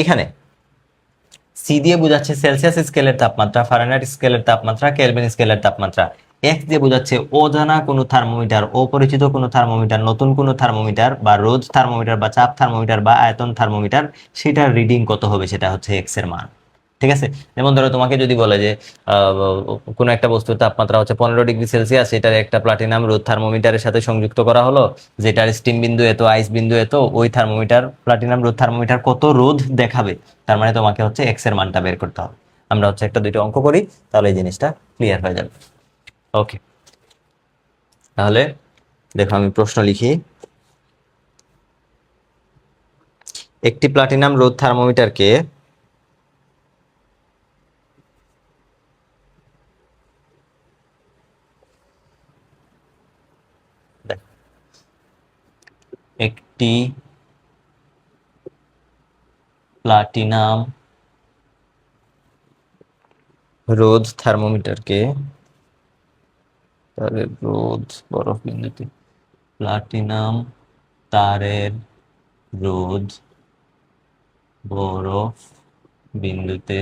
এখানে সি দিয়ে বোঝাচ্ছে সেলসিয়াস স্কেলের তাপমাত্রা, ফারেনহাইট স্কেলের তাপমাত্রা, কেলভিন স্কেলের তাপমাত্রা। এক্স দিয়ে বোঝাচ্ছে অজানা কোনো থার্মোমিটার, অপরিচিত কোনো থার্মোমিটার, নতুন কোনো থার্মোমিটার বা রোজ থার্মোমিটার বা চাপ থার্মোমিটার বা আয়তন থার্মোমিটার, সেটার রিডিং কত হবে সেটা হচ্ছে এক্স এর মান। ঠিক আছে? যেমন ধরো তোমাকে যদি বলে যে কোনো একটা বস্তুর তাপমাত্রা হচ্ছে 15 ডিগ্রি সেলসিয়াস, এটার একটা প্লাটিনাম রোদ থার্মোমিটারের সাথে সংযুক্ত করা হলো, যেটার স্টিম বিন্দু এত, আইস বিন্দু এত, ওই থার্মোমিটার, প্লাটিনাম রোদ থার্মোমিটার কত রোধ দেখাবে, তার মানে তোমাকে হচ্ছে এক্স এর মানটা বের করতে হবে। আমরা হচ্ছে একটা দুইটা অঙ্ক করি, তাহলে এই জিনিসটা ক্লিয়ার হয়ে যাবে। ওকে, তাহলে দেখো আমি প্রশ্ন লিখি। একটি প্লাটিনাম রোদ থার্মোমিটারকে একটি প্লাটিনাম রোদ থার্মোমিটারকে, তাহলে রোদ বরফ বিন্দুতে, প্লাটিনাম তারের রোদ বরফ বিন্দুতে,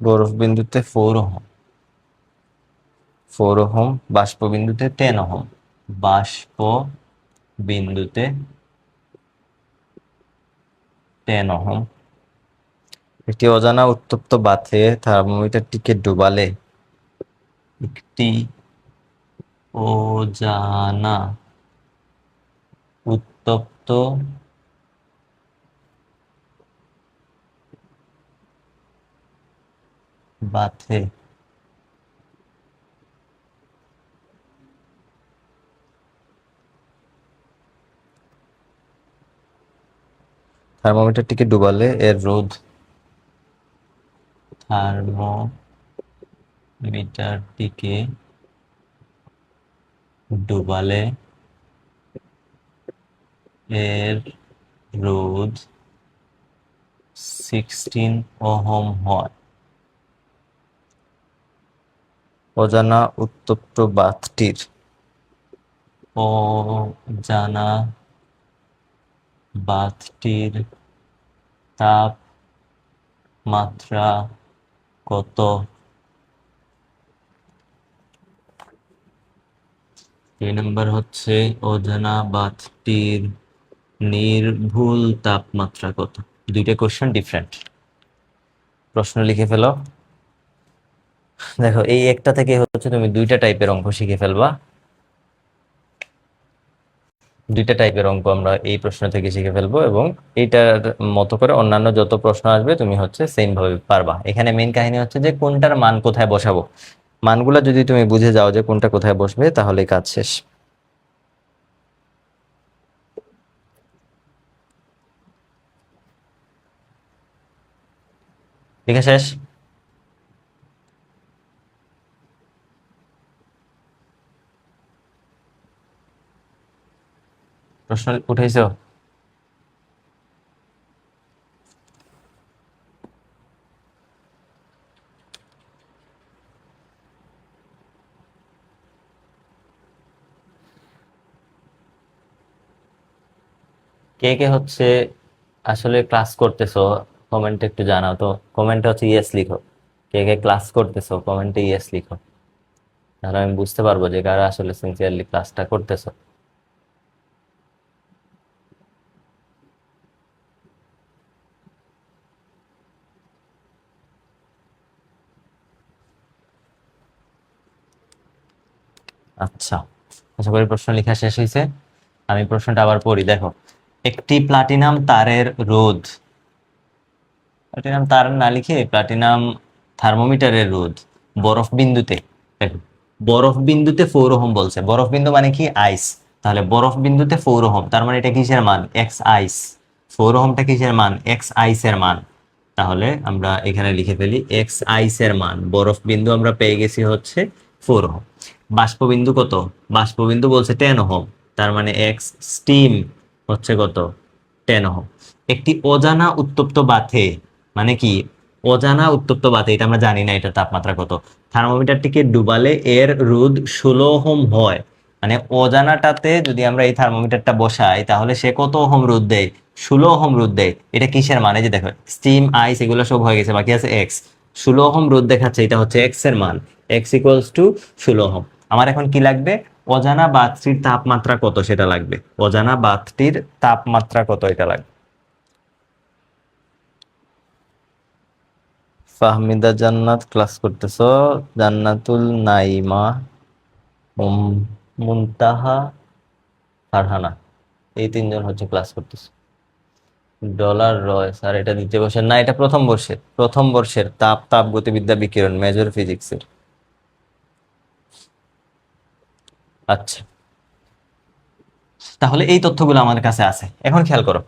বরফ বিন্দুতে 4 ওহম, 4 ওহম, বাষ্প বিন্দুতে 10 ওহম, বাষ্প বিন্দুতে 10 ওহম। একটি অজানা উত্তপ্ত বাথে থার্মোমিটারটিকে ডুবালে একটি অজানা উত্তপ্ত বাথে থার্মোমিটারটিকে ডুবালে এর রোধ, থার্মোমিটারটিকে ডুবালে এর রোধ 16 ওহম হয়। অজানা উত্তপ্ত বাথটির, অজানা বাথটির তাপমাত্রা কত? 2 নম্বর হচ্ছে অজানা বাথটির নির্ভুল তাপমাত্রা কত। দুইটা কোশ্চেন ডিফারেন্ট। প্রশ্ন লিখে ফেলো। দেখো এই একটা থেকে হচ্ছে তুমি দুইটা টাইপের অঙ্ক শিখে ফেলবা। দুইটা টাইপের অঙ্ক আমরা এই প্রশ্ন থেকে শিখে ফেলবো, এবং এইটার মতো করে অন্যান্য যত প্রশ্ন আসবে তুমি হচ্ছে সেম ভাবে পারবা। এখানে মেইন কাহিনী হচ্ছে যে কোনটার মান কোথায় বসাবো। মানগুলা যদি তুমি বুঝে যাও যে কোনটা কোথায় বসবে, তাহলে কাজ শেষ। লিখে শেষ? প্রশ্ন উঠেছো? কে কে হচ্ছে আসলে ক্লাস করতেছো কমেন্টে একটু জানাও তো। কমেন্টে হচ্ছে ইয়েস লিখো। কে কে ক্লাস করতেছো কমেন্টে ইয়েস লিখো, তাহলে আমি বুঝতে পারবো যে কারা আসলে সিনসিয়ারলি ক্লাসটা করতেছো। আচ্ছা, আশা করি প্রশ্ন লেখা শেষ হয়েছে। আমি প্রশ্নটা আবার পড়ি, দেখো। একটি প্লাটিনাম তারের রোধ, প্লাটিনাম তার না লিখে প্লাটিনাম থার্মোমিটারের রোধ বরফ বিন্দুতে, দেখো বরফ বিন্দুতে 4 ওহম বলছে। বরফ বিন্দু মানে কি? আইস। তাহলে বরফ বিন্দুতে 4 ওহম, তার মানে এটা কিসের মান? এক্স আইস। 4 ওহমটা কিসের মান? এক্স আইসের মান। তাহলে আমরা এখানে লিখে ফেলি এক্স আইসের মান, বরফ বিন্দু আমরা পেয়ে গেছি হচ্ছে 4 ওহম। বাষ্পবিন্দু কত? বাষ্পবিন্দু বলছে 10 ওহম, তার মানে এক্স স্টিম হচ্ছে কত? 10 ওহম। একটি অজানা উত্তপ্ত বাথে, মানে কি? অজানা উত্তপ্ত বাতে, এটা আমরা জানি না এটা তাপমাত্রা কত। থার্মোমিটারটিকে ডুবালে এর রোধ 16 ওহম হয়। মানে অজানাটাতে যদি আমরা এই থার্মোমিটারটা বসাই তাহলে সে কত ওহম রোধ দেয়? 16 ওহম রোধ দেয়। এটা কিসের মানে? যে দেখো স্টিম, আইস এগুলো সব হয়ে গেছে, বাকি আছে এক্স। 16 ওহম রোধ দেখাচ্ছে, এটা হচ্ছে এক্স এর মান, এক্স ইকুয়ালস টু 16 ওহম। আমার এখন কি লাগবে? অজানা বাতটির তাপমাত্রা কত সেটা লাগবে। অজানা বাতটির তাপমাত্রা কত এটা লাগবে। ফাহমিদা জান্নাত ক্লাস করতেছো, জান্নাতুল নাইমা, মুনতাহা, ফারহানা, এই তিনজন হচ্ছে ক্লাস করতেছে। ডলার রয় স্যার এটা দ্বিতীয় বর্ষের না, এটা প্রথম বর্ষের তাপ গতিবিদ্যা বিকিরণ মেজর ফিজিক্সের। আচ্ছা, তাহলে এই তথ্যগুলো আমার কাছে আছে। এখন খেয়াল করো,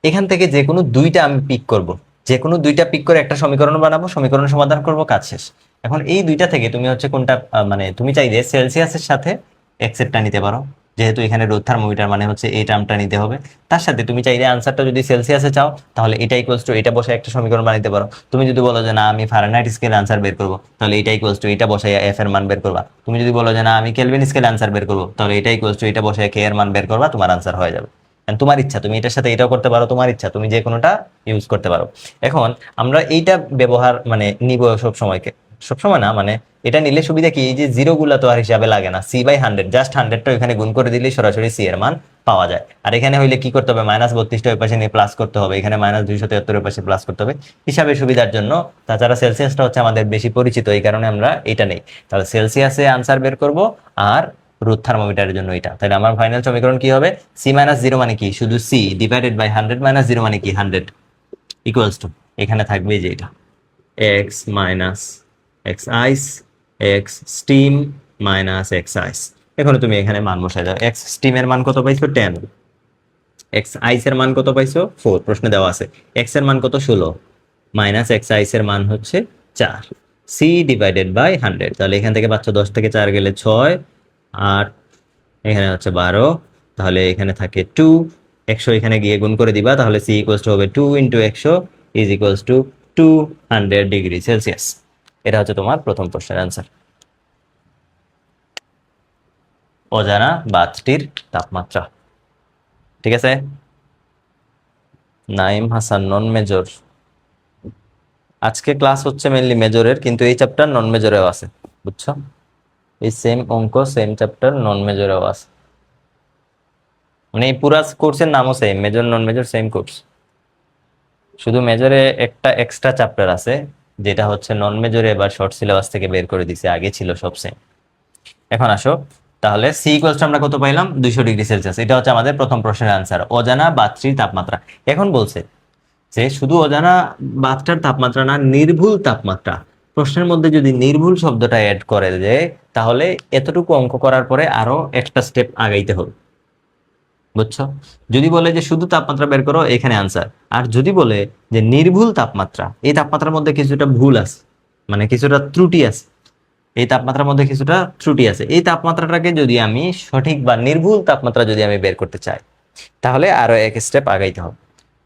এখান থেকে যে কোনো দুইটা আমি পিক করব, যে কোনো দুইটা পিক করে একটা সমীকরণ বানাবো, সমীকরণ সমাধান করব, কাজ শেষ। এখন এই দুইটা থেকে তুমি হচ্ছে কোনটা মানে তুমি চাইলে সেলসিয়াসের সাথে এক্সেরটা নিতে পারো, যেহেতু এখানে রোধ থার্মোমিটার মানে হচ্ছে এই টার্মটা নিতে হবে। তার সাথে তুমি চাইলে আনসারটা যদি সেলসিয়াসে চাও তাহলে এটা ইকুয়ালস টু এটা বসে একটা সমীকরণ বানাতে পারো। তুমি যদি বলো যে না আমি ফারেনহাইট স্কেলে আনসার বের করবো, তাহলে এটা ইকুয়ালস টু এটা বসাই এফ এর মান বের করবা। তুমি যদি বলো যে না আমি কেলভিন স্কেলে আনসার বের করবো, তাহলে এটা ইকুয়ালস টু এটা বসাই কে এর মান বের করবা, তোমার আনসার হয়ে যাবে। তোমার ইচ্ছা, তুমি এটার সাথে এটাও করতে পারো, তোমার ইচ্ছা, তুমি যে কোনোটা ইউজ করতে পারো। এখন আমরা এইটা ব্যবহার মানে নিব সব সময়কে, সব সময় না, মানে এটা নিলে সুবিধা কি, এই যে জিরো গুলা তো আর হিসাবে লাগে না, সি বাই 100, জাস্ট 100টা এখানে গুণ করে দিলেই সরাসরি সি এর মান পাওয়া যায়। আর এখানে হইলে কি করতে হবে, -32টা ওই পাশে নিয়ে প্লাস করতে হবে, এখানে -273 এর পাশে প্লাস করতে হবে হিসাবে সুবিধার জন্য। তাছাড়া সেলসিয়াসটা হচ্ছে আমাদের বেশি পরিচিত, এই কারণে আমরা এটা নেই। তাহলে সেলসিয়াসে আনসার বের করব, আর রোধ থার্মোমিটারের জন্য এটা। তাহলে আমার ফাইনাল সমীকরণ কি হবে? সি মাইনাস জিরো মানে কি, শুধু C divided by 100 minus zero মানে কি 100 ইকুয়ালস টু, এখানে থাকবে যে এটা X minus X ice, X steam minus X ice. এখন তুমি এখানে মান বসাই দাও। এক্স স্টিমের মান কত পাইছো? 10। এক্স আইস এর মান কত পাইছো? 4, প্রশ্নে দেওয়া আছে। এক্স এর মান কত? 16, মাইনাস এক্স আইস এর মান হচ্ছে 4, সি ডিভাইডেড বাই 100। তাহলে এখান থেকে পাচ্ছ 10 থেকে 4 গেলে 6, 8, এখানে হচ্ছে 12, তাহলে এখানে থাকে 2, 100 এখানে গিয়ে গুণ করে দিবা, তাহলে সি ইকুয়ালস টু হবে 2 into 100 is equals to 200 degree Celsius. এটা হচ্ছে তোমার প্রথম প্রশ্নের অ্যান্সার। অজানা বাথটির তাপমাত্রা। ঠিক আছে, নাইম হাসান নন মেজর। আজকে ক্লাস হচ্ছে মেইনলি মেজরের, কিন্তু এই চ্যাপ্টার নন মেজরেও আছে, বুঝছো? এই সেম অঙ্ক সেম চ্যাপ্টার নন মেজরেও আছে, মানে এই পুরা কোর্সের নামও সেম, মেজর নন মেজর সেম কোর্স। শুধু মেজরে একটা এক্সট্রা চ্যাপ্টার আছে, যেটা হচ্ছে নন মেজরে এবার শর্ট সিলেবাস থেকে বের করে দিছে, আগে ছিল সব সেম। এখন আসো, তাহলে সি ইকুয়ালস টু আমরা কত পাইলাম? 200 ডিগ্রি সেলসিয়াস। এটা হচ্ছে আমাদের প্রথম প্রশ্নের আনসার, অজানা বাথটির তাপমাত্রা। এখন বলছে যে শুধু অজানা বাথটার তাপমাত্রা না, নির্ভুল তাপমাত্রা। প্রশ্নের মধ্যে যদি নির্ভুল শব্দটা অ্যাড করে দেয়, তাহলে এতটুকু অঙ্ক করার পরে আরো একটা স্টেপ আগাইতে হবে, বুঝছো? যদি বলে যে শুধু তাপমাত্রা বের করো, এখানে আনসার। আর যদি বলে যে নির্ভুল তাপমাত্রা, এই তাপমাত্রার মধ্যে কিছুটা ভুল আছে, মানে কিছুটা ত্রুটি আছে, এই তাপমাত্রার মধ্যে কিছুটা ত্রুটি আছে, এই তাপমাত্রাটাকে যদি আমি সঠিক বা নির্ভুল তাপমাত্রা যদি আমি বের করতে চাই, তাহলে আরো এক স্টেপ আগাইতে হবে,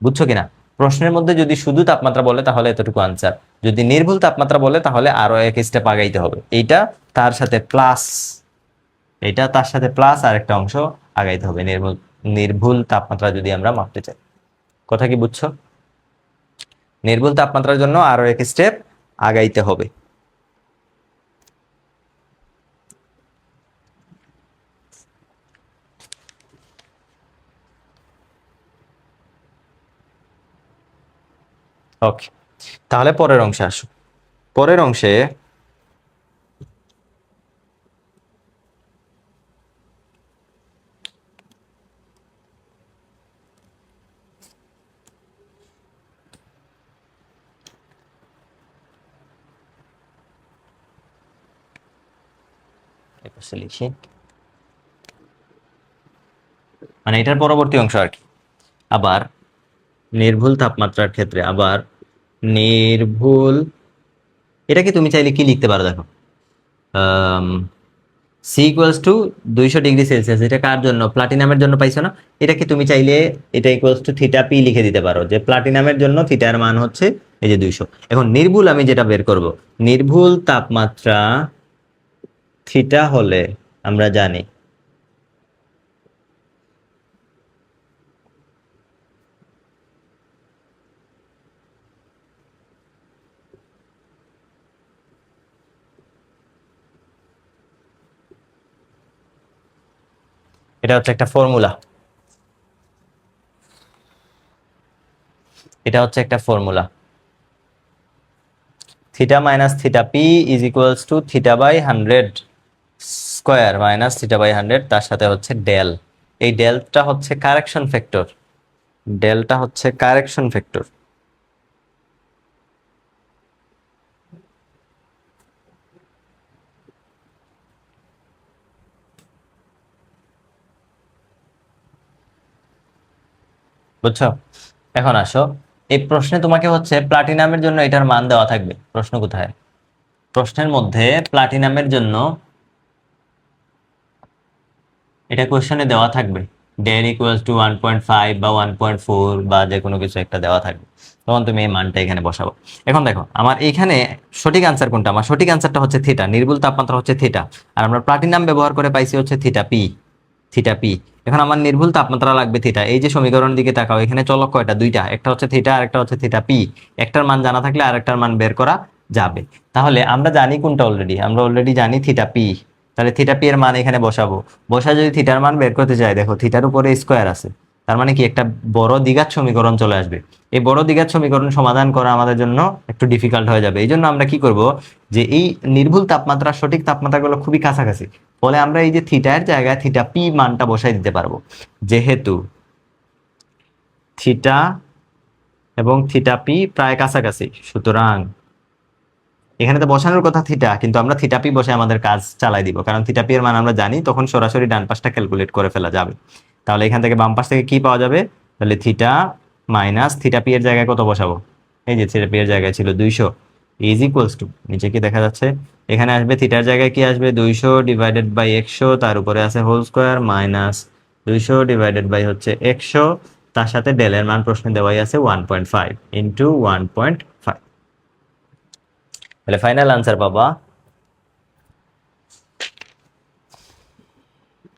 বুঝছো কিনা? প্রশ্নের মধ্যে যদি শুধু তাপমাত্রা বলে তাহলে এতটুকু আনসার, যদি নির্ভুল তাপমাত্রা বলে তাহলে আরো এক স্টেপ আগাইতে হবে। এইটা তার সাথে প্লাস, এটা তার সাথে প্লাস আর একটা অংশ আগাইতে হবে, নির্ভুল নির্ভুল তাপমাত্রা যদি আমরা মাপতে চাই। কথা কি বুঝছো? নির্ভুল তাপমাত্রার জন্য আরো এক স্টেপ আগাইতে হবে। ওকে, তাহলে পরের অংশে আসো। পরের অংশে লিখি, মানে এটার পরবর্তী অংশ আর কি। আবার নির্ভুল তাপমাত্রার ক্ষেত্রে, আবার নির্ভুল, এটাকে তুমি চাইলে কি লিখতে পারো দেখো, C equals to 200 degree Celsius. এটা কার জন্য? প্লাটিনামের জন্য পাইছো না? এটাকে তুমি চাইলে এটা ইকুয়ালস টু থিটা পি লিখে দিতে পারো, যে প্লাটিনামের জন্য থিটার মান হচ্ছে এই যে 200। এখন নির্ভুল আমি যেটা বের করব, নির্ভুল তাপমাত্রা থিটা হলে আমরা জানি এটা হচ্ছে একটা ফর্মুলা, এটা হচ্ছে একটা formula. Theta minus theta P is equals to theta by 100 square minus theta by 100, তার সাথে হচ্ছে ডেল। এই ডেলটা হচ্ছে কারেকশন ফ্যাক্টর, ডেলটা হচ্ছে কারেকশন ফ্যাক্টর। বুঝছো? এখন আসো, এই প্রশ্নে তোমাকে হচ্ছে প্লাটিনামের জন্য এটার মান দেওয়া থাকবে। প্রশ্ন কোথায়? প্রশ্নের মধ্যে প্লাটিনামের জন্য এটা কোশ্চেনে দেওয়া থাকবে, ডেল ইকুয়ালস টু 1.5 বা 1.4 বা যে কোনো কিছু একটা দেওয়া থাকবে, তখন তুমি এই মানটা এখানে বসাবো। এখন দেখো আমার এইখানে সঠিক আনসার কোনটা? আমার সঠিক আনসারটা হচ্ছে থিটা, নির্ভুল তাপমাত্রা হচ্ছে থিটা, আর আমরা প্লাটিনাম ব্যবহার করে পাইছি হচ্ছে থিটা পি, থিটা পি। এখন আমার নির্ভুল তাপমাত্রা লাগবে থিটা। এই যে সমীকরণ দিকে তাকাও, এখানে চলক কয়টা? দুইটা, একটা হচ্ছে থিটা আর একটা হচ্ছে থিটা পি। একটার মান জানা থাকলে আরেকটার মান বের করা যাবে। তাহলে আমরা জানি কোনটা অলরেডি, আমরা অলরেডি জানি থিটা পি। তাহলে থিটা পি এর মান এখানে বসাবো। বসা যদি থিটার মান বের করতে চাই, দেখো থিটার উপরে স্কোয়ার আছে, তার মানে কি একটা বড় দ্বিঘাত সমীকরণ চলে আসবে। এই বড় দ্বিঘাত সমীকরণ সমাধান করা আমাদের জন্য একটু ডিফিকাল্ট হয়ে যাবে। এই জন্য আমরা কি করব, যে এই নির্ভুল তাপমাত্রা সঠিক তাপমাত্রাগুলো খুবই কাছাকাছি, ফলে আমরা এই যে থিটার জায়গায় থিটা পি মানটা বসাই দিতে পারবো। যেহেতু থিটা এবং থিটা পি প্রায় কাছাকাছি, সুতরাং এখানে তো বসানোর কথা থিটা, কিন্তু আমরা থিটা পি বসে আমাদের কাজ চালাই দিব, কারণ থিটা পি এর মান আমরা জানি, তখন সরাসরি ডান পাশটা ক্যালকুলেট করে ফেলা যাবে। তাহলে এখান থেকে বাম পাশ থেকে কি পাওয়া যাবে? তাহলে থিটা মাইনাস থিটা পি এর জায়গায় কত বসাবো? এই যে থিটা পি এর জায়গায় ছিল 200 ইজ ইকুয়ালস টু, নিচে কি দেখা যাচ্ছে? এখানে আসবে থিটার জায়গায় কি আসবে? 200 ডিভাইডেড বাই 100, তার উপরে আছে whole square minus 200 divided by হচ্ছে 100, তার সাথে ডেলের মান প্রশ্নে দেওয়াই আছে 1.5 ইন্টু 1.5। তাহলে ফাইনাল আনসার পাবা,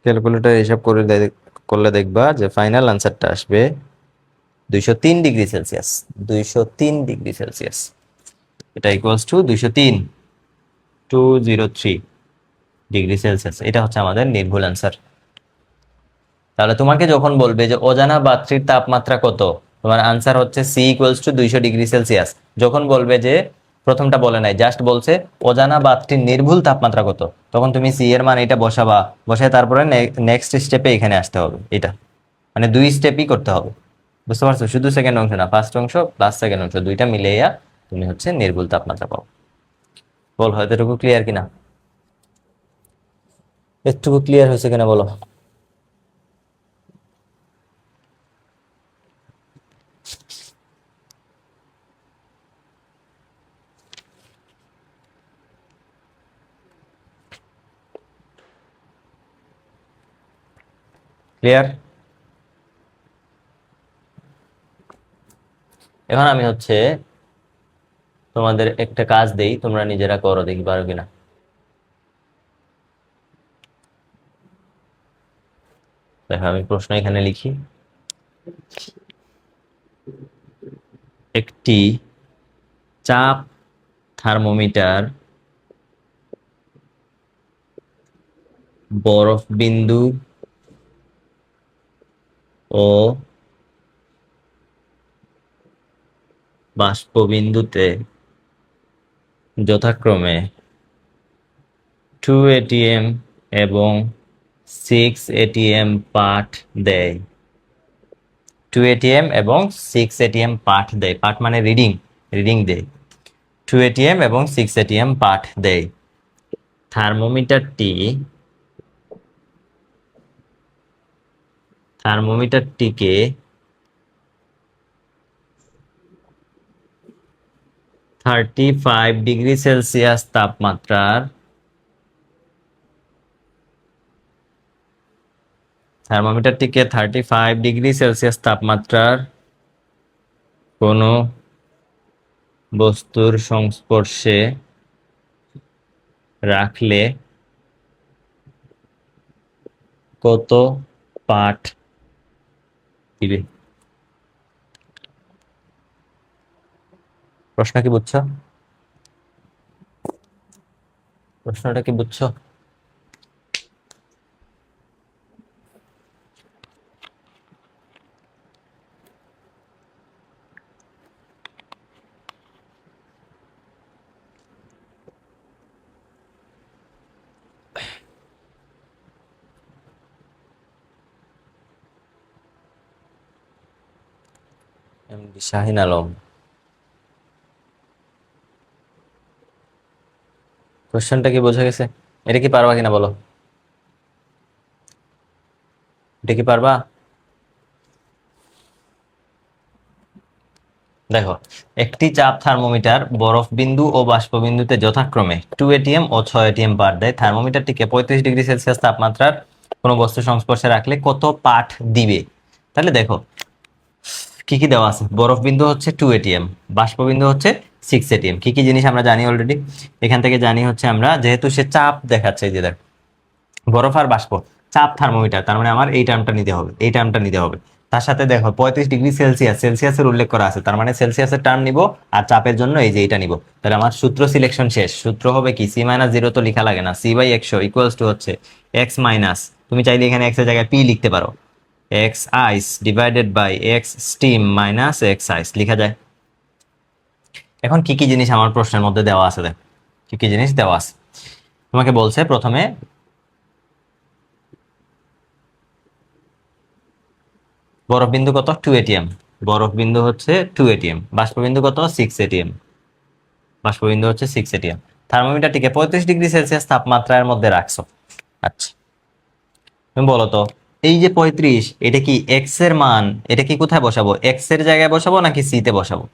ক্যালকুলেটর হিসাব করে করলে দেখবা যে ফাইনাল আনসারটা আসবে 203 ডিগ্রি সেলসিয়াস। 203 ডিগ্রি সেলসিয়াস, এটা ইকুয়ালস টু 203 এটা হচ্ছে আমাদের নির্ভুল আনসার। তাহলে তোমাকে যখন বলবে যে অজানা বাত্রির তাপমাত্রা কত, তোমার আনসার হচ্ছে C equals to 200 degree Celsius. যখন বলবে যে, প্রথমটা বলে নাই, জাস্ট বলছে অজানা বাত্রির নির্ভুল তাপমাত্রা কত, তখন তুমি সি এর মান এটা বসাবা, বসায় তারপরে নেক্সট স্টেপে এখানে আসতে হবে। এটা মানে দুই স্টেপই করতে হবে, বুঝতে পারছো? শুধু সেকেন্ড অংশ না, ফার্স্ট অংশ প্লাস সেকেন্ড অংশ দুইটা মিলেইয়া তুমি হচ্ছে নির্ভুল তাপমাত্রা পাও। বল হয়তো এটুকু ক্লিয়ার কিনা? একটুকু ক্লিয়ার হয়েছে কিনা বলো? ক্লিয়ার? এখন আমি হচ্ছে তোমাদের একটা কাজ দেই, তোমরা নিজেরা করো, দেখি পারো কিনা। দেখো আমি প্রশ্ন এখানে লিখি, একটি চাপ থার্মোমিটার বরফ বিন্দু ও বাষ্পবিন্দুতে যথাক্রমে 2 ATM এবং 6 ATM পাঠ দেয়। 2 ATM এবং 6 ATM পাঠ দেয়, পাঠ মানে রিডিং, রিডিং দেয়। 2 ATM এবং 6 ATM পাঠ দেয়। থার্মোমিটারটি থার্মোমিটারটিকে 35 ডিগ্রি সেলসিয়াস তাপমাত্রার থার্মোমিটারটিকে 35 ডিগ্রি সেলসিয়াস তাপমাত্রার কোনো বস্তুর সংস্পর্শে রাখলে কত পাঠ দিবে? প্রশ্ন কি বুঝছো? প্রশ্নটা কি বুঝছো? এমডি শাহিন আলম। কোশ্চেনটা কি বোঝা গেছে? এটা কি পারবা কিনা বলো, এটা কি পারবা? দেখো, একটি চাপ থার্মোমিটার বরফ বিন্দু ও বাষ্প বিন্দুতে যথাক্রমে 2 ATM ও 6 ATM পাঠ দেয়। থার্মোমিটারটিকে 35°C তাপমাত্রার কোনো বস্তু সংস্পর্শে রাখলে কত পাঠ দিবে? তাহলে দেখো কি কি দেওয়া আছে। বরফ বিন্দু হচ্ছে 2 ATM, বাষ্প বিন্দু হচ্ছে 6 ATM। কি কি জিনিস আমরা জানি অলরেডি, এখান থেকে জানি হচ্ছে আমরা, যেহেতু সে চাপ দেখাচ্ছে, এই যে দেখ বরফ আর বাষ্প, চাপ থার্মোমিটার, তার মানে আমার এই টার্মটা নিতে হবে, এই টার্মটা নিতে হবে। তার সাথে দেখো 35°C, সেলসিয়াসের উল্লেখ করা আছে, তার মানে সেলসিয়াসের টার্ম নিব, আর চাপের জন্য এই যে এটা নিব। তাহলে আমার সূত্র সিলেকশন শেষ। সূত্র হবে কি, C-0 তো লেখা লাগে না, C/100 ইকুয়ালস টু হচ্ছে x মাইনাস, তুমি চাইলে এখানে x এর জায়গায় p লিখতে পারো, x ice divided by x steam minus x ice লেখা যায়। এখন কি কি জিনিস আমার প্রশ্নের মধ্যে দেওয়া আছে, দেখ কি কি জিনিস দেওয়া আছে। তোমাকে বলছে প্রথমে বরফ বিন্দু কত, 2 ATM, বরফ বিন্দু হচ্ছে 2 ATM, বাষ্পবিন্দু কত, 6 ATM, বাষ্পবিন্দু হচ্ছে 6 ATM। থার্মোমিটারটিকে 35°C তাপমাত্রার মধ্যে রাখছো। আচ্ছা, তুমি বলো তো, এই যে 35, এটা কি এক্স এর মান, এটা কি কোথায় বসাবো, এক্স এর জায়গায় বসাবো নাকি সি তে বসাবো?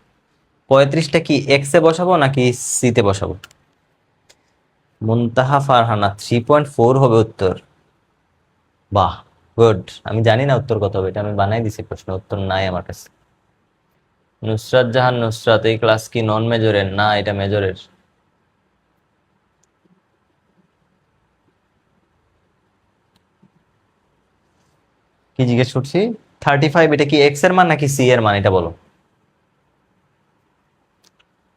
35টা কি এক্স এ বসাবো নাকি সি তে বসাবো? মুনতাহা ফারহানা 3.4 হবে উত্তর। বাহ, গুড। আমি জানি না উত্তর কত হবে, এটা আমি বানাই দিছি, প্রশ্ন উত্তর নাই আমার কাছে। নুসরাত জাহান নুসরাত, এই ক্লাস কি নন মেজরের? না, এটা মেজরের। কি জিজ্ঞেস করছি? 35 এটা কি এক্স এর মান নাকি সি এর মান, এটা বলো।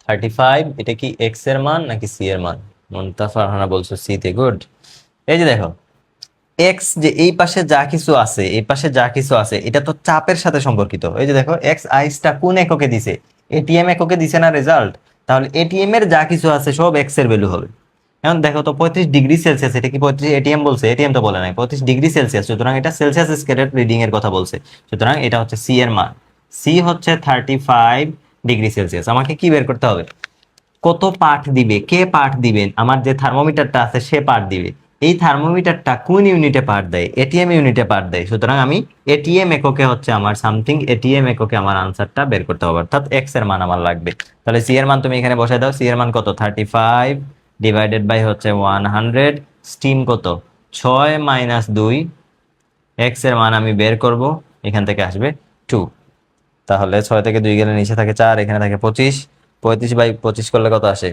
35 এটা কি এক্স এর মান নাকি সি এর মান? মুনতাহা ফারহানা বলছো সি তে, গুড। এই যে দেখো, এক্স যে এই পাশে যা কিছু আছে, এই পাশে যা কিছু আছে, এটা তো চাপের সাথে সম্পর্কিত। এই যে দেখো, এক্স আইসটা কোন এককে দিছে, এটিএম এককে দিছে না রেজাল্ট, তাহলে এটিএম এর যা কিছু আছে সব এক্স এর ভ্যালু হবে। এখন দেখো তো 35°C, এটা কি 35 এটিএম বলছে? এটিএম তো বলে নাই, 35°C, সুতরাং এটা সেলসিয়াস স্কেলের রিডিং এর কথা বলছে। সুতরাং এটা হচ্ছে সি এর মান। সি হচ্ছে 35°C। আমাকে কি বের করতে হবে, কত পাঠ দিবে, কে পাঠ দিবেন, আমার যে থার্মোমিটারটা আছে সে পাঠ দিবে। এই থার্মোমিটারটা কোন ইউনিটে পাঠ দেয়, এটিএম ইউনিটে পাঠ দেয়। সুতরাং আমি এটিএম এককে হচ্ছে আমার সামথিং, এটিএম এককে আমার আনসারটা বের করতে হবে, অর্থাৎ এক্স এর মান আমার লাগবে। তাহলে সি এর মান তুমি এখানে বসাই দাও। সি এর মান কত, 35 ডিভাইডেড বাই হচ্ছে 100, স্টিম কত, 6 - 2, এক্স এর মান আমি বের করব, এখান থেকে আসবে 2। তাহলে 6 থেকে 2 গেলে নিচে থাকে 4, এখানে থাকে 25, 35/25 করলে কত আসে,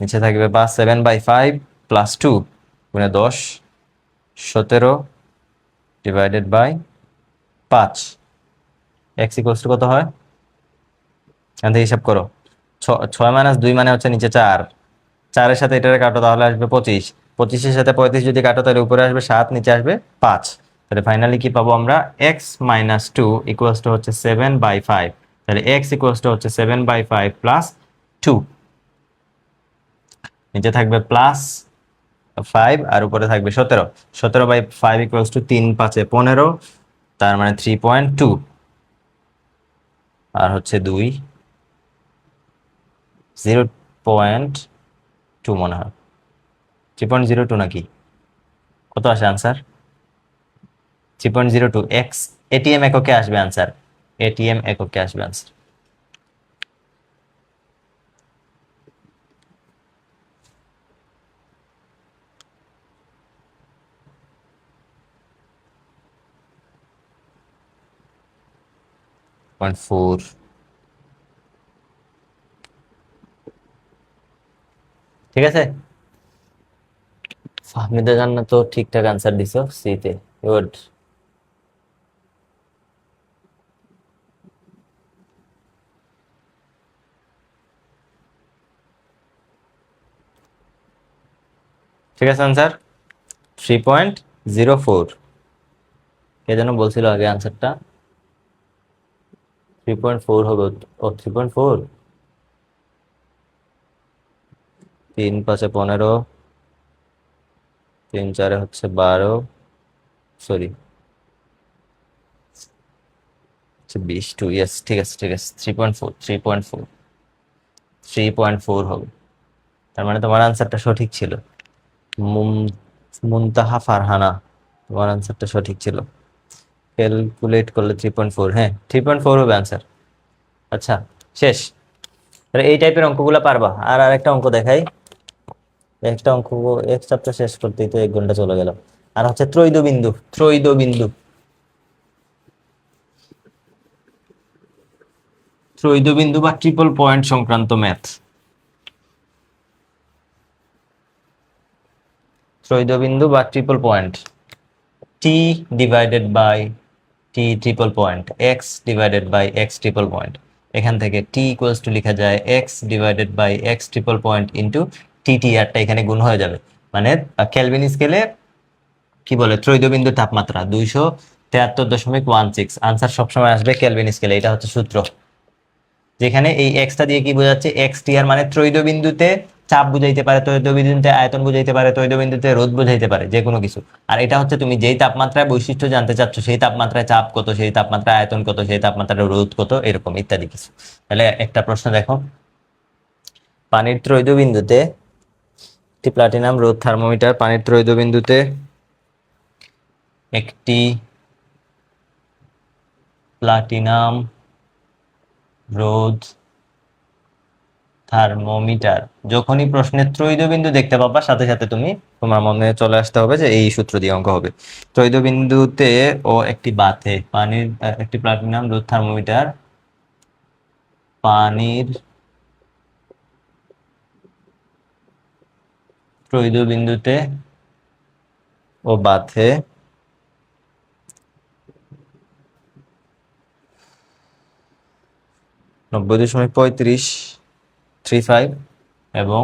নিচে থাকবে 5, 7/5 প্লাস 2 গুণে 10, 17 divided by 5। X equals to কত হয়, এখান থেকে হিসাব করো। 6 - 2 মানে হচ্ছে নিচে 4, 4-এর সাথে এটারে কাটো তাহলে আসবে 25, 25-এর সাথে 35 যদি কাটো তাহলে উপরে আসবে 7, নিচে আসবে 5। তাহলে ফাইনালি কি পাবো আমরা, x - 2 ইকুয়ালস টু হচ্ছে 7/5। তাহলে x ইকুয়ালস টু হচ্ছে 7/5 প্লাস 2, নিচে থাকবে প্লাস 5 আর উপরে থাকবে 17। 17/5 ইকুয়ালস টু 3×5 = 15, তার মানে 3.2, আর হচ্ছে 2, 0.2 মনে হয়, 3.02 নাকি, কত আসে আনসার? 3.02 এক্স এটিএম এককে আসবে আনসার, এটিএম এককে আসবে আনসার। 0.4। ঠিক আছে, ফাহমিদা জান্নাত তো ঠিকঠাক আনসার দিছো সি তে, গুড। ঠিক আছে, আনসার 3.04। কে যেন বলছিল আগে আনসারটা 3.4 হবে, ও 3.4, 3×5 = 15, 3×4 হচ্ছে 12, সরি 20 টু, ইয়েস, ঠিক আছে ঠিক আছে, 3.4, 3.4, 3.4 হবে। তার মানে তোমার আনসারটা সঠিক ছিল। মুনতাহা ফারহানা, তোমার আনসারটা সঠিক ছিল। ক্যালকুলেট করলে 3.4, হ্যাঁ 3.4 হবে আনসার। আচ্ছা, শেষ। তাহলে এই টাইপের অঙ্কগুলো পারবা। আর আরেকটা অঙ্ক দেখাই। একটা অঙ্ক, এক চ্যাপ্টার শেষ করতেই তো 1 ঘন্টা চলে গেল। আর হচ্ছে ত্রৈধবিন্দু, ত্রৈধবিন্দু, ত্রৈধবিন্দু বা ট্রিপল পয়েন্ট সংক্রান্ত ম্যাথ। ত্রৈধবিন্দু বা triple point, T divided by T triple point, X divided by X triple point. এখান থেকে টি ইকুয়ালস টু লেখা যায় X divided by X triple point into T, T আরটা এখানে গুণ হয়ে যাবে। মানে কেলভিন স্কেলে কি বলে, ত্রৈধবিন্দুর তাপমাত্রা 273.16। আনসার সবসময় আসবে কেলভিন স্কেলে, এটা হচ্ছে সূত্র। যেখানে এই এক্সটা দিয়ে কি বোঝাচ্ছে, এক্স টি আর মানে ত্রৈধবিন্দুতে চাপ বুঝাইতে পারে, ত্রৈধবিন্দুতে আয়তন বুঝাইতে পারে, ত্রৈধবিন্দুতে রোধ বুঝাইতে পারে, যে কোনো কিছু। আর এটা হচ্ছে তুমি যেই তাপমাত্রায় বৈশিষ্ট্য জানতে চাচ্ছ, সেই তাপমাত্রায় চাপ কত, সেই তাপমাত্রায় আয়তন কত, সেই তাপমাত্রায় রোধ কত, এরকম ইত্যাদি কিছু। তাহলে একটা প্রশ্ন দেখো, পানির ত্রৈধবিন্দুতে একটি প্লাটিনাম রোধ থার্মোমিটার, পানির ত্রৈধবিন্দুতে একটি প্লাটিনাম রোধ থার্মোমিটার। যখনই প্রশ্নের ত্রৈধবিন্দু দেখতে পাবা, সাথে সাথে তুমি, তোমার মনে চলে আসতে হবে যে এই সূত্র দিয়ে অঙ্ক হবে। ত্রৈধবিন্দুতে ও একটি বাথে পানির একটি প্লাটিনাম রোধ থার্মোমিটার, পানির ত্রৈধবিন্দুতে ও বাথে 90.35 এবং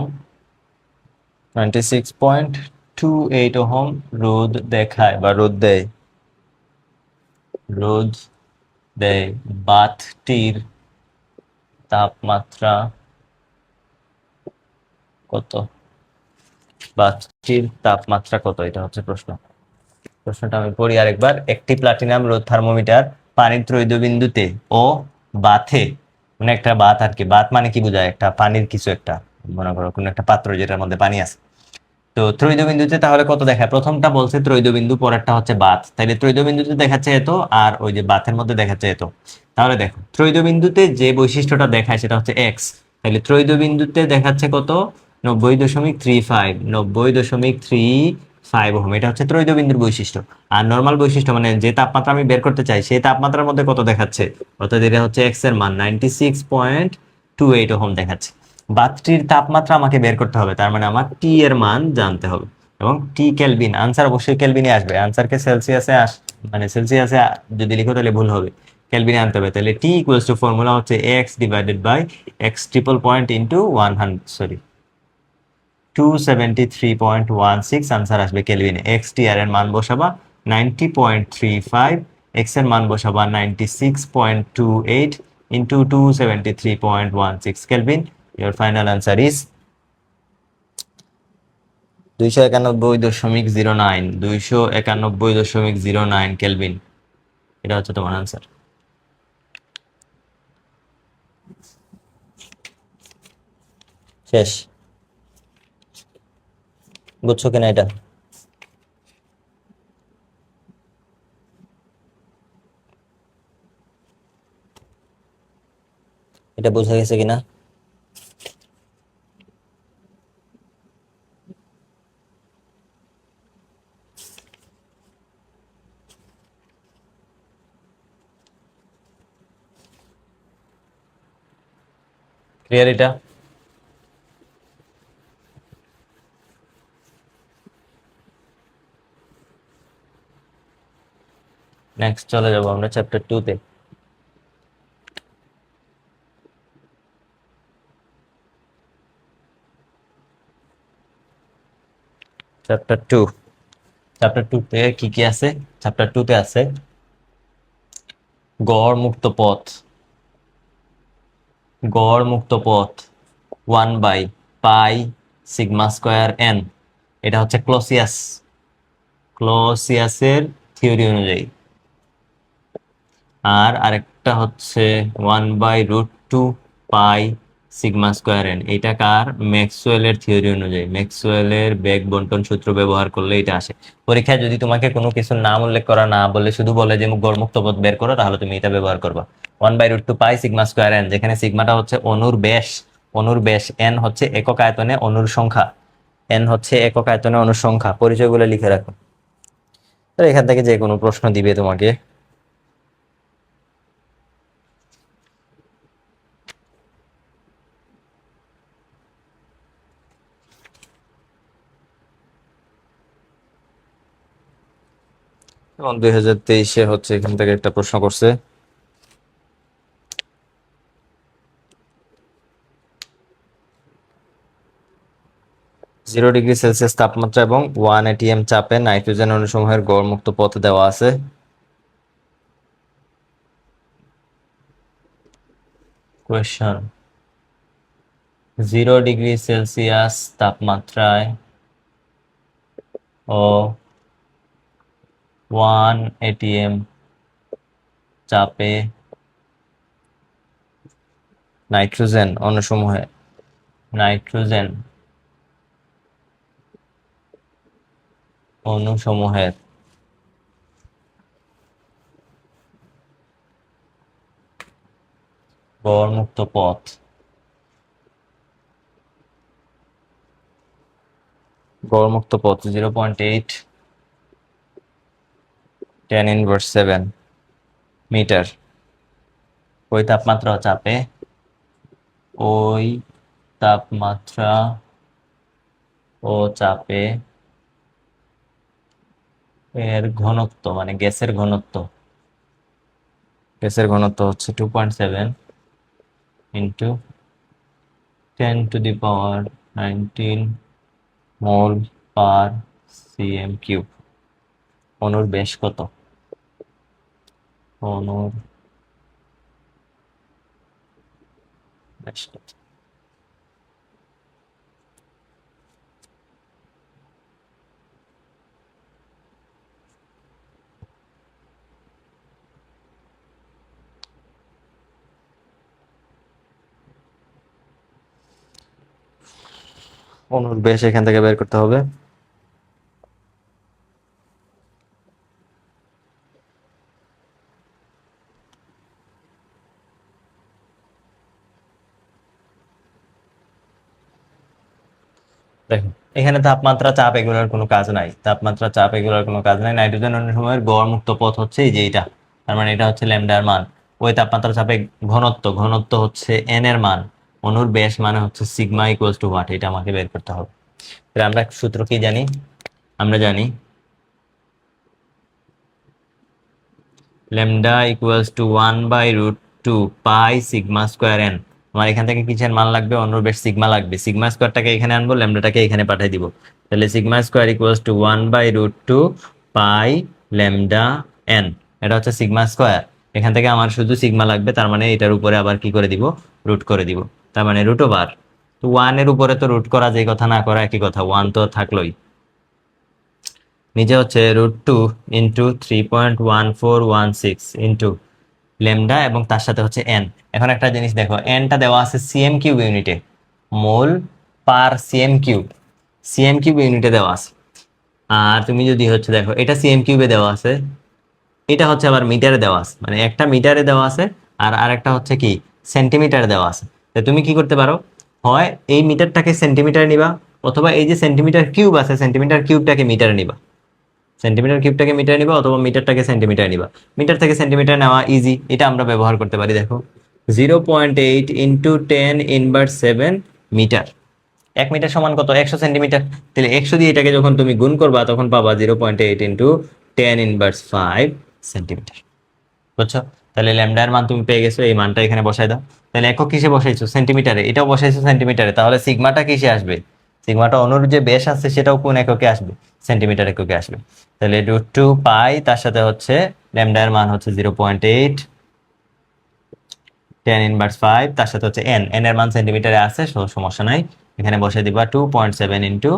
96.28 ওহম রোধ দেখায় বা রোধ দেয়, রোধ দেয়। বাথটির তাপমাত্রা কত? বাথটির তাপমাত্রা কত, এটা হচ্ছে প্রশ্ন। প্রশ্নটা আমি পড়ি আরেকবার। একটি প্লাটিনাম রোধ থার্মোমিটার পানির ত্রৈধবিন্দুতে ও বাথে, মানে একটা বাথ আর কি, বাথ মানে কি বোঝায়, একটা পানির কিছু একটা, মনে করো কোনো একটা পাত্র যেটার মধ্যে পানি আছে। তো ত্রৈধবিন্দুতে তাহলে কত দেখায়, প্রথমটা বলছে ত্রৈধবিন্দু, পরেরটা হচ্ছে বাথ। তাহলে ত্রৈধবিন্দুতে দেখাচ্ছে এত, আর ওই যে বাথের মধ্যে দেখাচ্ছে এত। তাহলে দেখো ত্রৈধবিন্দুতে যে বৈশিষ্ট্যটা দেখায় সেটা হচ্ছে এক্স। তাহলে ত্রৈধবিন্দুতে দেখাচ্ছে কত, 90.35, 90.35 ওহম, এটা হচ্ছে ত্রৈধবিন্দুর বৈশিষ্ট্য। আর নর্মাল বৈশিষ্ট্য মানে যে তাপমাত্রা আমি বের করতে চাই, সেই তাপমাত্রার মধ্যে কত দেখাচ্ছে, অর্থাৎ এটা হচ্ছে এক্স এর মান 96.28 ওহম দেখাচ্ছে। বাথটির তাপমাত্রা আমাকে বের করতে হবে, তার মানে আমার টি এর মান জানতে হবে। এবং টি কেলভিন, আনসার অবশ্যই কেলভিনে আসবে। আনসারকে সেলসিয়াসে মানে সেলসিয়াসে যদি লিখো তাহলে ভুল হবে, কেলভিনে আনতে হবে। তাহলে টি ইকুয়ালস টু ফর্মুলা হচ্ছে X divided by X triple point into 273.16। Answer আসবে কেলভিনে। এক্স টি আর এর মান বসাবা 90.35, এক্স এর মান বসাবা 96.28 into 273.16 kelvin. Your final answer is 291.09, 291.09 kelvin. এটা হচ্ছে তোমার আনসার। শেষ। বুঝছো কিনা এটা? এটা বোঝা গেছে কিনা? ক্লিয়ার এটা? নেক্সট চলে যাবো আমরা চ্যাপ্টার 2 তে। চ্যাপ্টার 2, চ্যাপ্টার 2 তে কি কি আছে? চ্যাপ্টার 2 তে আছে গড় মুক্ত পথ, গড় মুক্ত পথ 1/π σ²n। এটা হচ্ছে ক্লসিয়াস, ক্লসিয়াসের থিওরি অনুযায়ী। আর আরেকটা একটা হচ্ছে 1/√2 পাই সিগমা স্কোয়ার এন। এটা কার? ম্যাক্সওয়েলের থিওরি অনুযায়ী, ম্যাক্সওয়েলের বেগ বন্টন সূত্র ব্যবহার করলে এটা আসে। পরীক্ষায় যদি তোমাকে কোনো কিছু নাম উল্লেখ করা না বলে শুধু বলে যে গড়মুক্ত পথ বের করো, তাহলে তুমি এটা ব্যবহার করবা। 1/√2 পাই সিগমা স্কোয়ার এন, যেখানে সিগমাটা হচ্ছে অণুর ব্যাস, অণুর ব্যাস, এন হচ্ছে একক আয়তনে অণুর সংখ্যা, এন হচ্ছে একক আয়তনে অণুর সংখ্যা। পরিচয়গুলো লিখে রাখো। তো এখান থেকে যে কোনো প্রশ্ন দিবে তোমাকে। এবং 2023-এ হচ্ছে এখান থেকে একটা প্রশ্ন করছে, (0°C তাপমাত্রা এবং 1 atm চাপে নাইট্রোজেন অণুসমূহের গড় মুক্ত পথ দেওয়া আছে। কোয়েশ্চন: 0°C তাপমাত্রায় ও 1 atm চাপে নাইট্রোজেন অণুসমূহের গড়মুক্ত পথ, 0.8 10⁻⁷ মিটার। ওই তাপমাত্রা ও চাপে এর ঘনত্ব, মানে গ্যাসের ঘনত্ব হচ্ছে 2.7 ইন্টু 10⁻⁹ মোল পার সিএম কিউব। অণুর ব্যাস কত? অণুর ব্যাস কত? অণুর ব্যাস এখান থেকে বের করতে হবে। দেখো এখানে তাপমাত্রা চাপ এগুলোর কোনো কাজ নাই, নাইট্রোজেন অণুসমূহের গড় মুক্ত পথ হচ্ছে এই যে এটা, তার মানে এটা হচ্ছে ল্যামডার মান। ওই তাপমাত্রা চাপে ঘনত্ব হচ্ছে এন এর মান, অণুর ব্যাস মানে হচ্ছে সিগমা ইকুয়ালস টু হোয়াট, এটা আমাকে বের করতে হবে। তাহলে আমরা সূত্র কি জানি? আমরা জানি lambda equals to 1/√2 pi sigma square N. আমার এখান থেকে কিসের মান লাগবে? অণুর ব্যাস সিগমা লাগবে। সিগমা স্কোয়ারটাকে এখানে আনবো, ল্যামডাটাকে এখানে পাঠিয়ে দিব। তাহলে sigma square equals to 1/√2 pi lambda N, এটা হচ্ছে সিগমা স্কোয়ার। এখান থেকে আমার শুধু সিগমা লাগবে, তার মানে এটার উপরে আবার কি করে দিব? রুট করে দিব। তার মানে √ওভার, তো 1 এর উপরে তো রুট করা যে কথা না করা একই কথা, 1 তো থাকলোই। নিচে হচ্ছে √2 ইন্টু 3.1416 ইন্টু ল্যামডা এবং তার সাথে হচ্ছে এন। এখন একটা জিনিস দেখো, এনটা দেওয়া আছে সিএম কিউব ইউনিটে, মোল পার সিএম কিউব ইউনিটে দেওয়া আছে। আর তুমি যদি হচ্ছে দেখো, এটা সিএম কিউবে দেওয়া আছে, এটা হচ্ছে আবার মিটারে দেওয়া আছে, মানে একটা মিটারে দেওয়া আছে আর আরেকটা হচ্ছে কি সেন্টিমিটারে দেওয়া আছে। তো তুমি কি করতে পারো, হয় এই মিটারটাকে সেন্টিমিটারে নিবা, অথবা এই যে সেন্টিমিটার কিউব আছে সেন্টিমিটার কিউবটাকে মিটারে নিবা, অথবা মিটারটাকে সেন্টিমিটার নিবা। মিটার থেকে সেন্টিমিটার নেওয়া ইজি, এটা আমরা ব্যবহার করতে পারি। দেখো 0.8 ইন্টু 10⁻⁷ মিটার। 1 মিটার সমান কত? 100 সেন্টিমিটার। তাহলে 100 দিয়ে এটাকে যখন তুমি গুণ করবা তখন পাবা 0.8 ইন্টু 10⁻⁵ সেন্টিমিটার। বুঝছো? তাহলে ল্যামডার মান তুমি পেয়ে গেছো, এই মানটা এখানে বসাই দাও। তাহলে একক কিসে বসাইছো? সেন্টিমিটারে। এটাও বসাইছো সেন্টিমিটারে, তাহলে সিগমাটা কিসে আসবে? সিগমাটা অণুর যে ব্যাস আছে সেটাও কোন এককে আসবে? সেন্টিমিটার এককে আসবে। তাহলে √2 পাই, তার সাথে হচ্ছে ল্যামডার মান হচ্ছে 0.8 10⁻⁵, তার সাথে হচ্ছে এন এর মান সেন্টিমিটারে আছে, সমস্যা নাই, এখানে বসাই দিবা 2.7 ইন্টু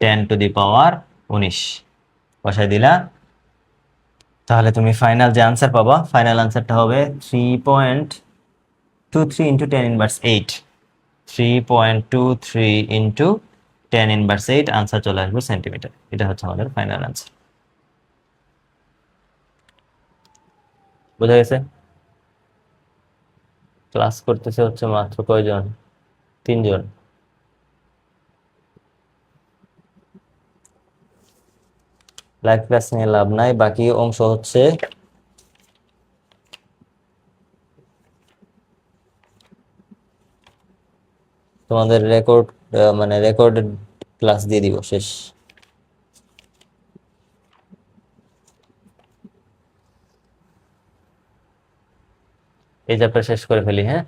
10⁻⁹ বসাই দিলা। তাহলে তুমি ফাইনাল যে আনসার পাবা, ফাইনাল আনসারটা হবে 3.23 ইন্টু 10^8। 3.23 ইন্টু 10^8 আনসার চলে আসবে সেন্টিমিটার। এটা হচ্ছে আমাদের ফাইনাল আনসার। বোঝা গেছে? ক্লাস করতেছে হচ্ছে মাত্র কয়জন? 3 জন। লাইভ ক্লাস নিয়ে লাভ নাই, বাকি অংশ হচ্ছে তোমাদের রেকর্ড, মানে রেকর্ডেড ক্লাস দিয়ে দিব শেষ। এই চ্যাপ্টার শেষ করে ফেলি, হ্যাঁ?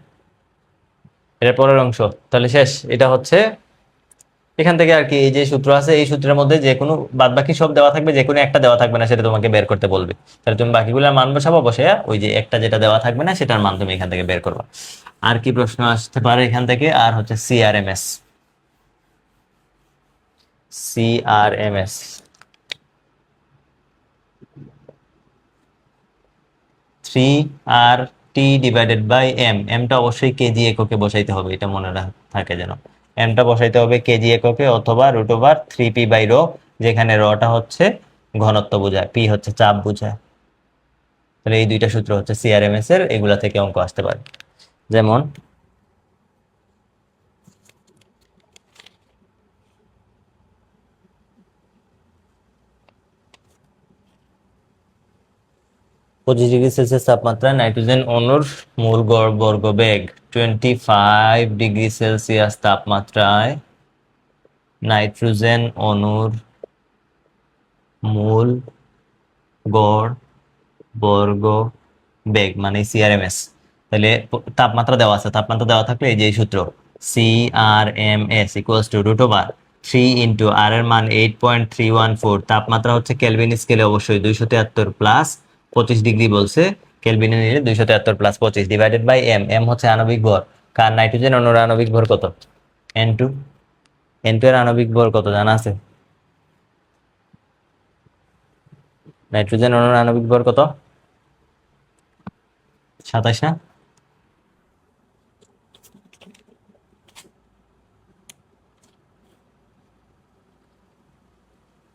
এর পরের অংশ তাহলে শেষ। এটা হচ্ছে এখান থেকে আর কি, এই যে সূত্র আছে এই সূত্রের মধ্যে যে কোনো বাদ বাকি সব দেওয়া থাকবে, যে কোনো একটা দেওয়া থাকবে না, সেটা তোমাকে বের করতে বলবে। তাহলে তুমি বাকিগুলোর মান বসাবো, বসে ওই যে একটা যেটা দেওয়া থাকবে না সেটার মান তুমি এখান থেকে বের করবা। আর কি প্রশ্ন আসতে পারে এখান থেকে? আর হচ্ছে সিআরএমএস। CRMS 3RT/m। এমটা অবশ্যই কেজি এককে বসাইতে হবে, এটা মনে থাকে যেন। এমটা বসাইতে হবে কেজি এককে, অথবা √3p/ρ, যেখানে রটা হচ্ছে ঘনত্ব বোঝায়, পি হচ্ছে চাপ বোঝায়। তাহলে এই দুইটা সূত্র হচ্ছে সিআরএমএস এর, এগুলা থেকে অঙ্ক আসতে পারে। যেমন +25°C তাপমাত্রায় নাইট্রোজেন অণুর মূল গড় বর্গবেগ। 25°C তাপমাত্রায় নাইট্রোজেন অণুর মূল গড় বর্গ বেগ মানে সিআরএমএস। তাহলে তাপমাত্রা দেওয়া আছে, তাপমাত্রা দেওয়া থাকলে এই যে সূত্র সিআরএমএস √3 ইন্টু আর এর মান 8.314। তাপমাত্রা হচ্ছে কেলভিন স্কেলে অবশ্যই 273 প্লাস 25 ডিগ্রি বলছে, কেলভিনে নিলে 273 plus 25 divided by M. M হচ্ছে আণবিক ভর। কার? নাইট্রোজেন অণুর আণবিক ভর কত? N2। N2 এর আণবিক ভর কত জানা আছে? নাইট্রোজেন অণুর আণবিক ভর কত? 27 না?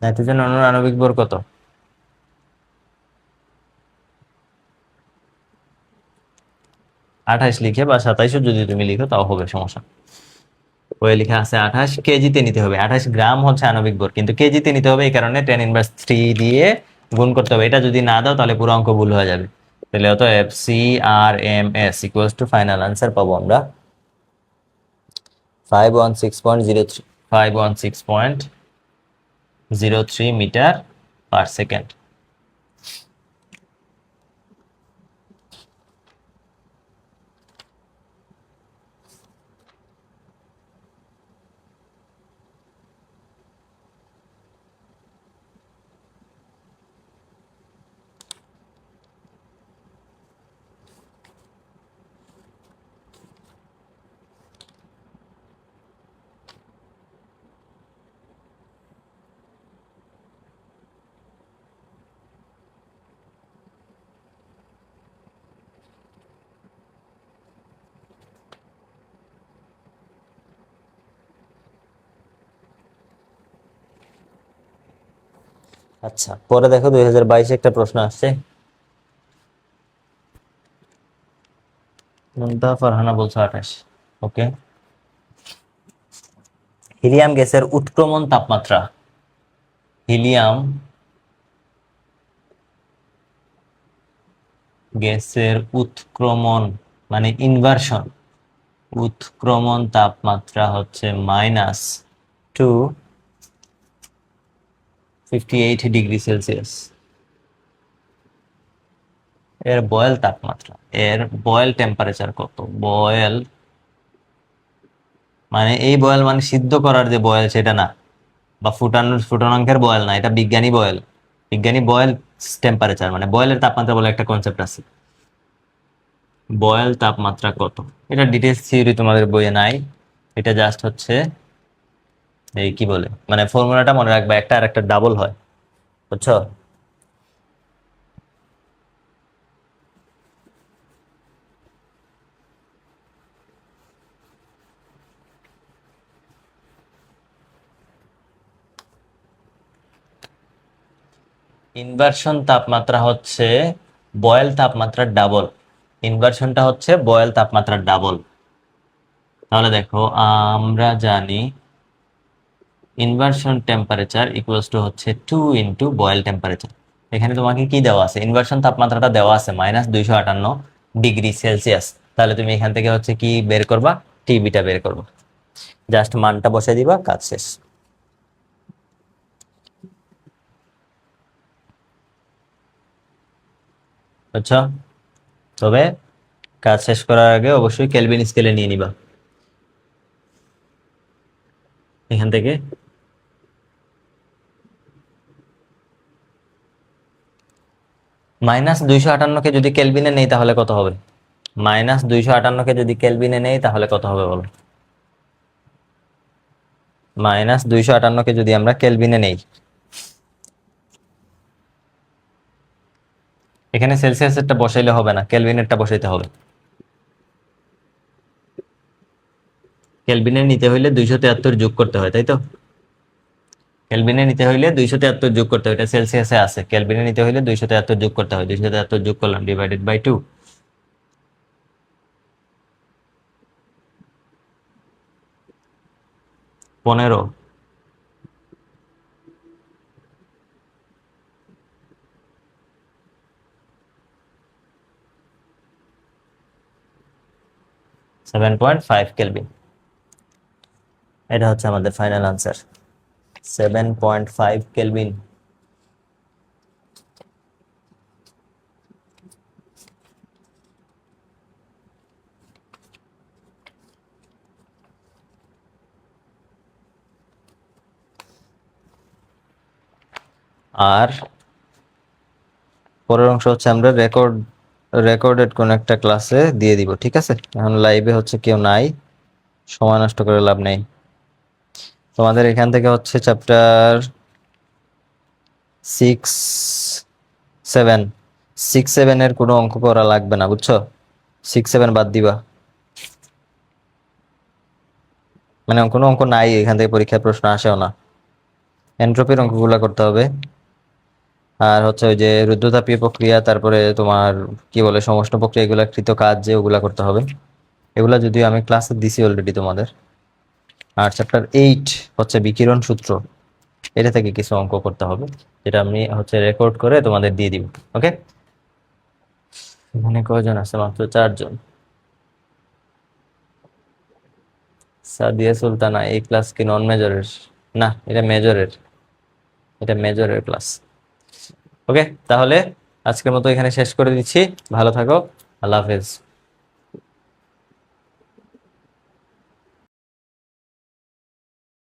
নাইট্রোজেন অণুর আণবিক ভর কত? 28 লিখে বা 27 যদি তুমি লিখো তাও হবে, সমস্যা। ওই লেখা আছে 28, কেজিতে নিতে হবে। 28 গ্রাম হচ্ছে আণবিক ভর, কিন্তু কেজিতে নিতে হবে, এই কারণে 10^3 দিয়ে গুণ করতে হবে। এটা যদি না দাও তাহলে পুরো অঙ্ক ভুল হয়ে যাবে। তাহলে অতএব CRMS equals to final answer পাবো আমরা 516.03। 516.03 মিটার পার সেকেন্ড। আচ্ছা, পরে দেখো 2022 একটা প্রশ্ন আসছে। মুনতাহা ফারহানা বলছো 28। ওকে। হিলিয়াম গ্যাসের উৎক্রমণ তাপমাত্রা। হিলিয়াম গ্যাসের উৎক্রমণ মানে ইনভার্সন, উৎক্রমণ তাপমাত্রা হচ্ছে -258°C। এর বয়েল তাপমাত্রা, এর বয়েল টেম্পারেচার কত? বয়েল মানে এই বয়েল মানে সিদ্ধ করার যে বয়েল সেটা না, বা ফুটানাঙ্কের বয়েল না, এটা বিজ্ঞানী বয়েল। বিজ্ঞানী বয়েল টেম্পারেচার মানে বয়েলের তাপমাত্রা বলে একটা কনসেপ্ট আছে। বয়েল তাপমাত্রা কত? এটা ডিটেলস থিওরি তোমাদের বইয়ে নাই, এটা জাস্ট হচ্ছে এই কি বলে মানে ফর্মুলাটা মনে রাখবা, একটা আর একটা ডাবল হয়, বুঝছো? ইনভার্সন তাপমাত্রা হচ্ছে বয়েল তাপমাত্রার ডাবল। ইনভার্সনটা হচ্ছে বয়েল তাপমাত্রার ডাবল। তাহলে দেখো আমরা জানি ইনভার্সন টেম্পারেচার ইকুয়ালস টু হচ্ছে 2 × বয়েল টেম্পারেচার। এখানে তোমাকে কি দেওয়া আছে? ইনভার্সন তাপমাত্রাটা দেওয়া আছে -258 ডিগ্রি সেলসিয়াস। তাহলে তুমি এখান থেকে হচ্ছে কি বের করবা? টিবিটা বের করবা। জাস্ট মানটা বসে দিবা, কাজ শেষ। বুঝছো? তবে কাজ শেষ করার আগে অবশ্যই কেলভিন স্কেলে নিয়ে নিবা এখান থেকে। -258কে যদি কেলভিনে নেই তাহলে কত হবে? -258কে যদি কেলভিনে নেই তাহলে কত হবে বলো? -258কে যদি আমরা কেলভিনে নেই, এখানে সেলসিয়াসেরটা বসাইলে হবে না, কেলভিনেরটা বসাইতে হবে। কেলভিনে নিতে হইলে 273 যোগ করতে হয়, তাই তো? কেলভিনে নিতে হইলে 273 যোগ করতে হয়, এটা সেলসিয়াসে আছে। কেলভিনে নিতে হইলে 273 যোগ করতে হয়, 273 যোগ করলাম /2, 15। 7.5 কেলভিন। এটা হচ্ছে আমাদের ফাইনাল আনসার, 7.5 কেলভিন। আর পরের অংশ হচ্ছে আমরা রেকর্ডেড কোন একটা ক্লাসে দিয়ে দিব, ঠিক আছে? এখন লাইভে হচ্ছে কেউ নাই, সময় নষ্ট করে লাভ নেই। তোমাদের এখান থেকে হচ্ছে চ্যাপ্টার 6, 7 কোনো অঙ্ক করা লাগবে না, বুঝছো? 6, 7 বাদ দিবা, মানে কোনো অঙ্ক নাই এখান থেকে, পরীক্ষায় প্রশ্ন আসেও না। এন্ট্রপির অঙ্কগুলা করতে হবে, আর হচ্ছে ওই যে রুদ্রতাপীয় প্রক্রিয়া, তারপরে তোমার কি বলে সমষ্ণ প্রক্রিয়া, এগুলা কৃত কাজ যে ওগুলা করতে হবে। এগুলা যদিও আমি ক্লাসে দিছি অলরেডি তোমাদের। আর চ্যাপ্টার 8 হচ্ছে বিকিরণ সূত্র, এটা থেকে কিছু অঙ্ক করতে হবে, যেটা আমি হচ্ছে রেকর্ড করে তোমাদের দিয়ে দিব। ওকে, এখানে কয়জন আছে? মাত্র 4 জন। সাদিয়া সুলতানা, এই ক্লাস কি নন মেজরের? না, এটা মেজরের, এটা মেজরের ক্লাস। ওকে, তাহলে আজকের মতো এখানে শেষ করে দিচ্ছি। ভালো থাকো, আল্লাহ হাফেজ।